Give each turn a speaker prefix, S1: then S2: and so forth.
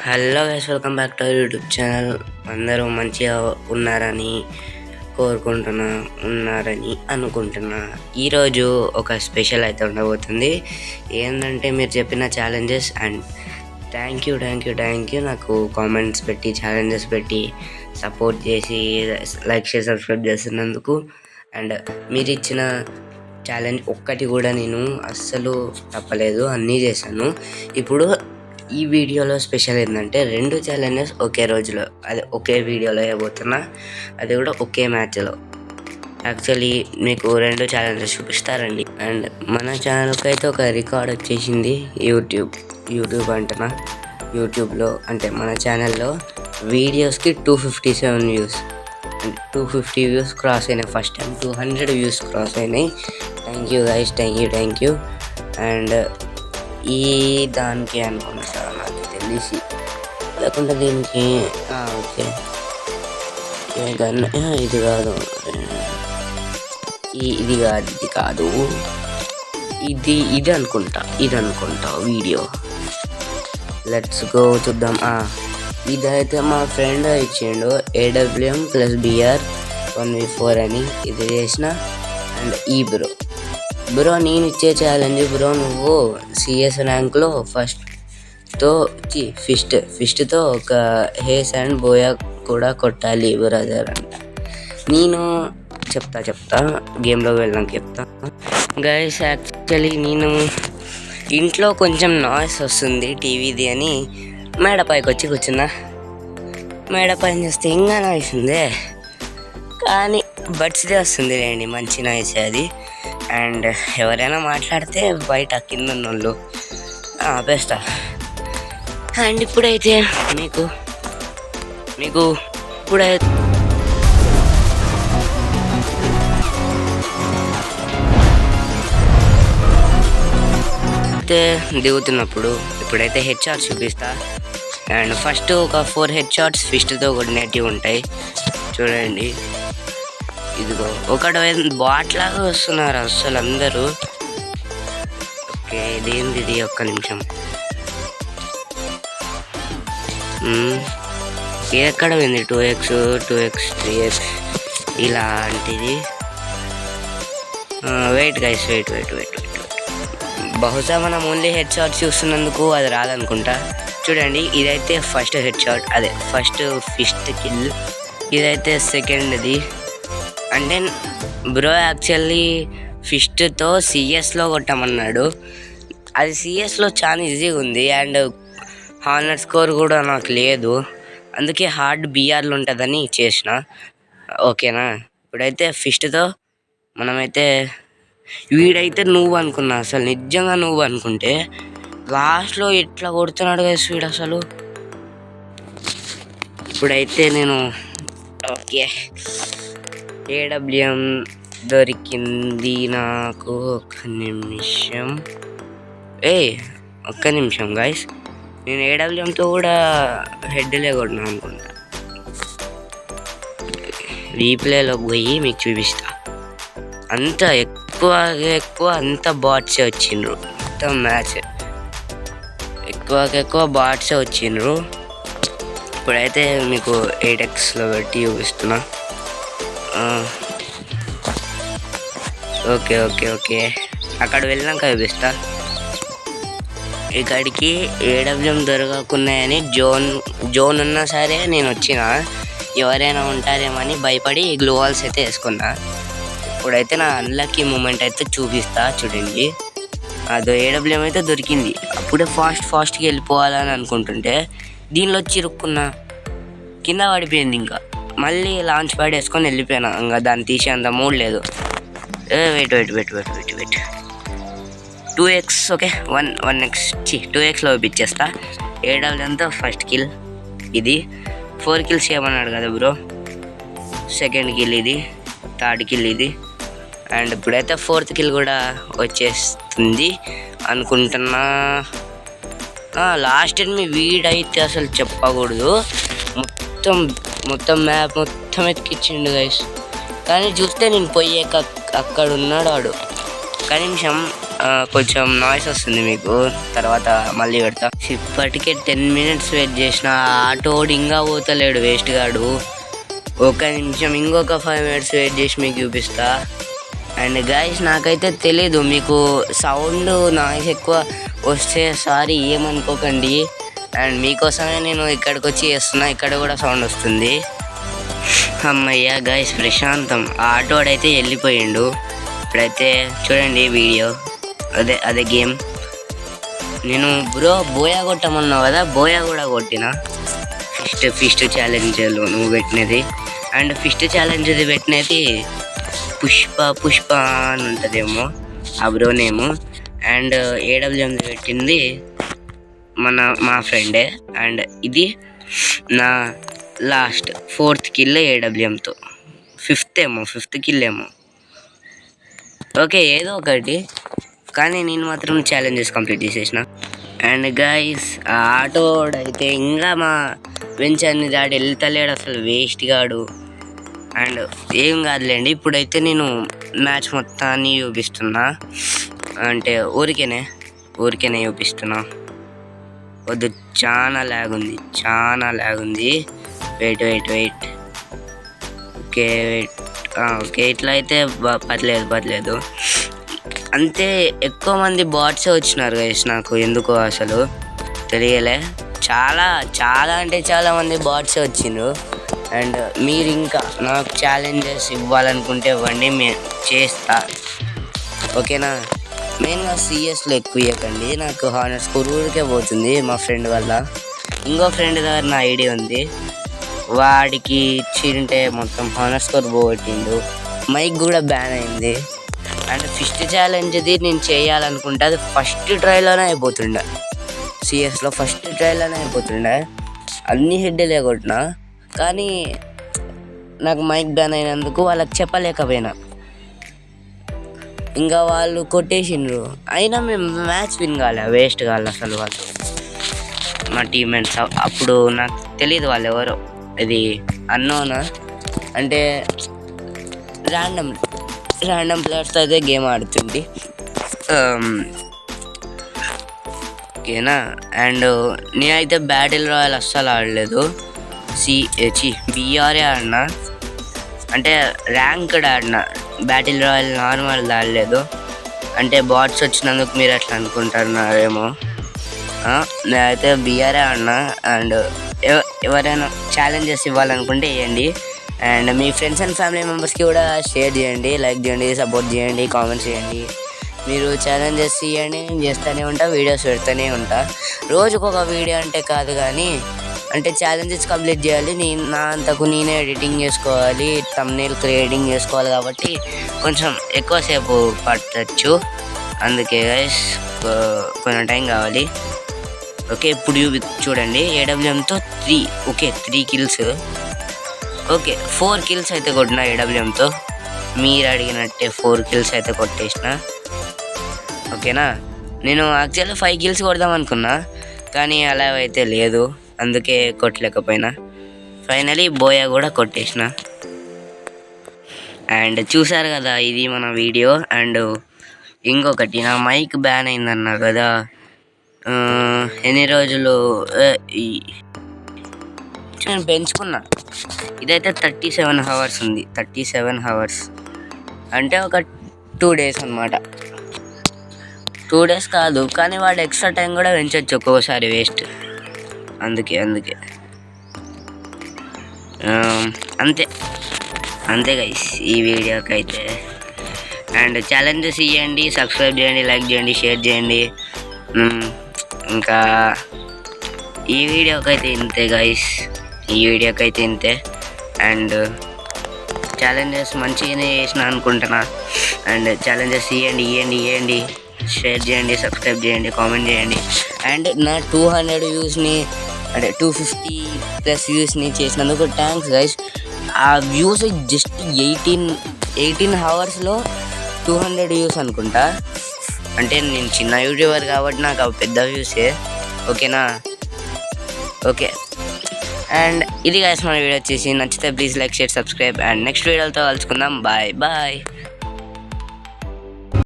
S1: Hello guys, welcome back to YouTube channel. అందరూ మంచిగా ఉన్నారని అనుకుంటున్నా. ఈరోజు ఒక స్పెషల్ అయితే ఉండబోతుంది. ఏంటంటే మీరు చెప్పిన ఛాలెంజెస్ అండ్ థ్యాంక్ యూ నాకు కామెంట్స్ పెట్టి ఛాలెంజెస్ పెట్టి సపోర్ట్ చేసి లైక్ చేసి సబ్స్క్రైబ్ చేస్తున్నందుకు. అండ్ మీరు ఇచ్చిన ఛాలెంజ్ ఒక్కటి కూడా నేను అస్సలు తప్పలేదు, అన్నీ చేశాను. ఇప్పుడు ఈ వీడియోలో స్పెషల్ ఏంటంటే 2 ఛాలెంజెస్ ఒకే రోజులో, అది ఒకే వీడియోలో వేయబోతున్నా, అది కూడా ఒకే మ్యాచ్లో. యాక్చువల్లీ మీకు 2 ఛాలెంజెస్ చూపిస్తారండి. అండ్ మన ఛానల్కి అయితే ఒక రికార్డ్ వచ్చేసింది. యూట్యూబ్లో అంటే మన ఛానల్లో వీడియోస్కి 257 వ్యూస్, 250 వ్యూస్ క్రాస్ అయినాయి. ఫస్ట్ టైం 200 వ్యూస్ క్రాస్ అయినాయి. Thank you guys, thank you. And ఈ దానికి అనుకుంటా నాకు తెలిసి, లేకుంటే దీనికి ఓకే ఇది కాదు, ఇది కాదు, ఇది అనుకుంటా వీడియో. లెట్స్ గో చూద్దాం. ఇదైతే మా ఫ్రెండ్ ఇచ్చిండు, AWM+BR 1v4 అని. ఇది చేసిన. అండ్ ఈ బ్రో నేను ఇచ్చే ఛాలెంజ్ బ్రో, నువ్వు CS ర్యాంక్లో ఫిస్ట్తో ఒక హేస్ అండ్ బోయా కూడా కొట్టాలి బ్రదర్ అంట. నేను చెప్తా గేమ్లోకి వెళ్ళాక చెప్తా. గైస్, యాక్చువల్లీ నేను ఇంట్లో కొంచెం నాయిస్ వస్తుంది టీవీది అని మేడపైకి వచ్చి కూర్చున్నా. మేడపైన చూస్తే ఇంకా నాయిస్ ఉంది, కానీ బడ్స్దే వస్తుంది లేండి, మంచి నాయిస్ అది. అండ్ ఎవరైనా మాట్లాడితే బయట కింద ఉన్నోళ్ళు ఆపేస్తా. అండ్ ఇప్పుడైతే మీకు దిగుతున్నప్పుడు ఇప్పుడైతే హెడ్షాట్స్ చూపిస్తా. అండ్ ఫస్ట్ ఒక 4 హెడ్షాట్స్ ఫిస్ట్తో కొట్టినట్టు ఉంటాయి చూడండి. ఇదిగో ఒకటి బాట్లాగా వస్తున్నారు అసలు అందరూ. ఓకే, ఇదేంది, ఒక్క నిమిషం. ఇది ఎక్కడ పోయింది? 2x 3x ఇలాంటిది. Wait guys, wait. బహుశా మనం ఓన్లీ హెడ్ షాట్ చూస్తున్నందుకు అది రాదనుకుంటా. చూడండి, ఇదైతే ఫస్ట్ హెడ్ షాట్, అదే ఫస్ట్ ఫిస్ట్ కిల్. ఇదైతే సెకండ్ది. అంటే బ్రో యాక్చువల్లీ ఫిస్ట్తో సిఎస్లో కొట్టమన్నాడు. అది సిఎస్లో చాలా ఈజీగా ఉంది. అండ్ హానర్ స్కోర్ కూడా నాకు లేదు, అందుకే హార్డ్ BRలు ఉంటుందని చేసిన. ఓకేనా, ఇప్పుడైతే ఫిస్ట్తో మనమైతే వీడైతే నువ్వు అనుకున్నా, అసలు నిజంగా నువ్వు అనుకుంటే లాస్ట్లో ఎట్లా కొడుతున్నాడు కదా వీడు అసలు. ఇప్పుడైతే నేను ఓకే AWM దొరికింది నాకు. ఒక్క నిమిషం గైస్, నేను AWMతో కూడా హెడ్లే కొట్టినా అనుకుంటా. రీప్లేలోకి పోయి మీకు చూపిస్తా. అంత ఎక్కువ అంత బాట్సే వచ్చిండ్రు, మొత్తం మ్యాచ్ ఎక్కువ బాట్సే వచ్చిండ్రు. ఇప్పుడైతే మీకు 8xలో పెట్టి చూపిస్తున్నా. ఓకే అక్కడ వెళ్ళాక చూపిస్తా. ఇక్కడికి AWM దొరకకున్నాయని జోన్ ఉన్నా సరే నేను వచ్చిన, ఎవరైనా ఉంటారేమని భయపడి గ్లూ వాల్స్ అయితే వేసుకున్నా. ఇప్పుడైతే నా అన్లక్కీ మూమెంట్ అయితే చూపిస్తా చూడండి. అదో AWM అయితే దొరికింది. అప్పుడే ఫాస్ట్గా వెళ్ళిపోవాలని అనుకుంటుంటే దీనిలో చిరుక్కున్నా, కింద పడిపోయింది. ఇంకా మళ్ళీ లాంచ్ ప్యాడ్ వేసుకొని వెళ్ళిపోయినా. ఇంకా దాన్ని తీసేంత మూడ్ లేదు. వెయిట్ 2x ఓకే 1x 2xలో ఇచ్చేస్తా. AWMతో ఫస్ట్ కిల్ ఇది. 4 కిల్స్ చేయమన్నాడు కదా బ్రో. సెకండ్ కిల్ ఇది, థర్డ్ కిల్ ఇది. అండ్ ఇప్పుడైతే 4th కిల్ కూడా వచ్చేస్తుంది అనుకుంటున్నా. లాస్ట్ మీ వీడైతే అసలు చెప్పకూడదు, మొత్తం మ్యాప్ మొత్తం ఎత్తికిచ్చిండు గైస్. కానీ చూస్తే నేను పోయాక అక్కడ ఉన్నాడు వాడు. ఒక్క నిమిషం, కొంచెం నాయిస్ వస్తుంది మీకు, తర్వాత మళ్ళీ పెడతా. ఇప్పటికే 10 minutes వెయిట్ చేసిన, ఆటోడు ఇంకా పోతలేడు వేస్ట్ గాడు. ఒక నిమిషం, ఇంకొక 5 minutes వెయిట్ చేసి మీకు చూపిస్తా. అండ్ గైస్ నాకైతే తెలీదు, మీకు సౌండ్ నాయిస్ ఎక్కువ వస్తే సారీ ఏమనుకోకండి. అండ్ మీకోసమే నేను ఇక్కడికి వచ్చి చేస్తున్నా, ఇక్కడ కూడా సౌండ్ వస్తుంది. అమ్మయ్య గైస్ ప్రశాంతం. ఆటోడైతే వెళ్ళిపోయిండు. ఇప్పుడైతే చూడండి వీడియో, అదే గేమ్. నేను బ్రో బోయా కొట్టమన్నావు కదా, బోయా కూడా కొట్టిన. ఫిస్ట్ ఛాలెంజ్లో నువ్వు పెట్టినది. అండ్ ఫిస్ట్ ఛాలెంజ్ది పెట్టినది పుష్ప అని ఉంటుందేమో ఆ బ్రో నేము. అండ్ AWM పెట్టింది మా ఫ్రెండే. అండ్ ఇది నా లాస్ట్ 4th కిల్ AWMతో, 5th కిల్ ఏమో. ఓకే ఏదో ఒకటి, కానీ నేను మాత్రం ఛాలెంజెస్ కంప్లీట్ చేసేసిన. అండ్ గైస్ ఆ ఆటోడైతే ఇంకా మా వెంచర్ని దాడి వెళ్తలేడు అసలు, వేస్ట్ గాడు. అండ్ ఏం కాదులేండి, ఇప్పుడైతే నేను మ్యాచ్ మొత్తాన్ని చూపిస్తున్నా. అంటే ఊరికేనే చూపిస్తున్నా. వద్దు, చాలా ల్యాగ్ ఉంది. వెయిట్. ఓకే ఇట్లా అయితే పర్లేదు. అంతే, ఎక్కువ మంది బాట్సే వచ్చినారు గైస్, నాకు ఎందుకో అసలు తెలియలే. చాలా అంటే చాలా మంది బాట్సే వచ్చిండ్రు. అండ్ మీరు ఇంకా నాకు ఛాలెంజెస్ ఇవ్వాలనుకుంటే ఇవ్వండి, చేస్తా. ఓకేనా? మెయిన్గా CSలో ఎక్కువ ఇవ్వకండి, నాకు హానర్ స్కోర్ ఊరికే పోతుంది మా ఫ్రెండ్ వల్ల. ఇంకో ఫ్రెండ్ దగ్గర నా ఐడి ఉంది, వాడికి ఇచ్చింటే మొత్తం హానర్ స్కోర్ పోగొట్టిండు. మైక్ కూడా బ్యాన్ అయింది. అండ్ ఫిస్ట్ ఛాలెంజ్ది నేను చేయాలనుకుంటే అది ఫస్ట్ ట్రైలోనే అయిపోతుండే, CSలో ఫస్ట్ ట్రైలోనే అయిపోతుండే. అన్ని హెడ్లే కొట్టినా, కానీ నాకు మైక్ బ్యాన్ అయినందుకు వాళ్ళకి చెప్పలేకపోయినా. ఇంకా వాళ్ళు కొట్టేసిండ్రు, అయినా మేము మ్యాచ్ విన్ కాలే, వేస్ట్ కాలే అసలు. వాళ్ళు మా టీమ్మేట్స్ అప్పుడు నాకు తెలియదు వాళ్ళు ఎవరో, ఇది అన్నోనా అంటే ర్యాండమ్ ప్లేయర్స్తో అయితే గేమ్ ఆడుతుంది. ఓకేనా? అండ్ నేనైతే బ్యాటిల్ రాయల్ అస్సలు ఆడలేదు, BRే ఆడినా. అంటే ర్యాంక్డ్ ఆడినా, బ్యాటిల్ రాయల్ నార్మల్ ఆడలేదు. అంటే బాట్స్ వచ్చినందుకు మీరు అట్లా అనుకుంటున్నారేమో. నేనైతే BRే ఆడినా. అండ్ ఎవరైనా ఛాలెంజెస్ ఇవ్వాలనుకుంటే వేయండి. And me friends and family మెంబర్స్కి కూడా షేర్ చేయండి, లైక్ చేయండి, సపోర్ట్ చేయండి, కామెంట్స్ చేయండి. మీరు ఛాలెంజెస్ ఇవ్వండి, నేను చేస్తూనే ఉంటా, వీడియోస్ పెడుతూనే ఉంటా. రోజుకొక వీడియో అంటే కాదు, కానీ అంటే ఛాలెంజెస్ కంప్లీట్ చేయాలి. నా అంతకు నేనే ఎడిటింగ్ చేసుకోవాలి, థంబ్నెయిల్ క్రియేటింగ్ చేసుకోవాలి, కాబట్టి కొంచెం ఎక్కువసేపు పట్టచ్చు. అందుకే గైస్ కొంచెం టైం కావాలి. ఓకే ఇప్పుడు చూడండి, AWMతో 3 కిల్స్. ఓకే 4 కిల్స్ అయితే కొట్టిన AWMతో, మీరు అడిగినట్టే 4 కిల్స్ అయితే కొట్టేసిన. ఓకేనా? నేను యాక్చువల్గా 5 కిల్స్ కొడదాం అనుకున్నా, కానీ అలా అయితే లేదు, అందుకే కొట్టలేకపోయినా. ఫైనలీ బోయా కూడా కొట్టేసిన. అండ్ చూసారు కదా, ఇది మన వీడియో. అండ్ ఇంకొకటి, నా మైక్ బ్యాన్ అయిందన్నా కదా, ఎన్ని రోజులు నేను పెంచుకున్నా. ఇదైతే 37 hours ఉంది, 37 hours అంటే ఒక 2 days అన్నమాట. 2 days కాదు, కానీ వాడు ఎక్స్ట్రా టైం కూడా పెంచవచ్చు ఒక్కోసారి, వేస్ట్. అందుకే అంతే గైస్ ఈ వీడియోకి అయితే. అండ్ ఛాలెంజెస్ ఇవ్వండి, సబ్స్క్రైబ్ చేయండి, లైక్ చేయండి, షేర్ చేయండి. ఇంకా ఈ వీడియోకి అయితే ఇంతే గైస్, అండ్ ఛాలెంజెస్ మంచిగానే చేసిన అనుకుంటున్నా. అండ్ ఛాలెంజెస్ ఇవ్వండి, షేర్ చేయండి, సబ్స్క్రైబ్ చేయండి, కామెంట్ చేయండి. అండ్ నా 200 వ్యూస్ని అంటే 250+ వ్యూస్ని చేసినందుకు థ్యాంక్స్ గైస్. ఆ వ్యూస్ జస్ట్ 18 hours లో 200 వ్యూస్ అనుకుంటా. అంటే నేను చిన్న యూట్యూబర్ కాబట్టి నాకు అవి పెద్ద వ్యూసే. ఓకేనా? ఓకే. అండ్ ఇది గైస్ మన వీడియో వచ్చేసి, నచ్చితే please like, share, subscribe. And next వీడియోతో కలుసుకుందాం. బాయ్.